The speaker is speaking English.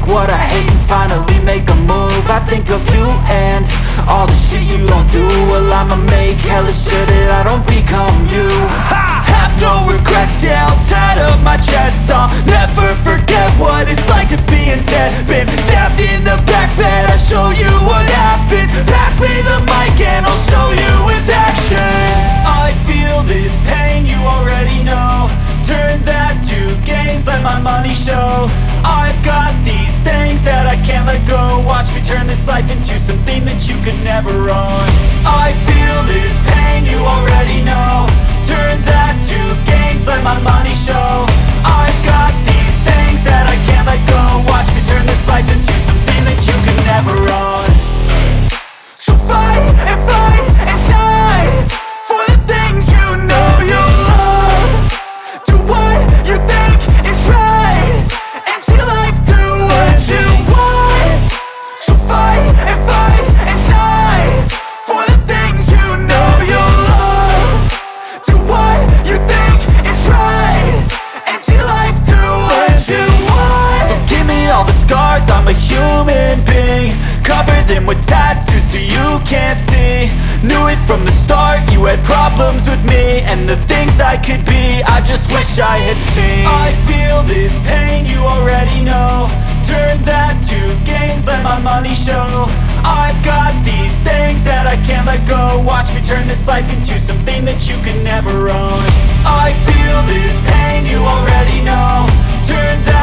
take what I hate and finally make a move. I think of you and all the shit you don't do. Well, I'ma make hella sure that I don't become you. I have no regrets, yeah, I'll tie up my chest. I'll never forget what it's like to be in debt. Been stabbed in the back bed, I'll show you what happens. Pass me the mic and I'll show you with action. I feel this pain, you already know. Turn that to gains, let my money show. I've got these things that I can't let go. Watch me turn this life into something that you could never own. I feel this pain, you already know. Turn that to gains, let my money show. I've got these things that I can't let go. Watch me turn this life into something that you could never own. So fight and die for the things you know you love. Do what you think is right and see life do what you want. So fight and die for the things you know you love. Do what you think is right and see life do what you want. So give me all the scars, I'm a human being. Cover them with tattoos so you can't see. Knew it from the start, you had problems with me and the things I could be, I just wish I had seen. I feel this pain, you already know. Turn that to gains, let my money show. I've got these things that I can't let go. Watch me turn this life into something that you could never own. I feel this pain, you already know. Turn that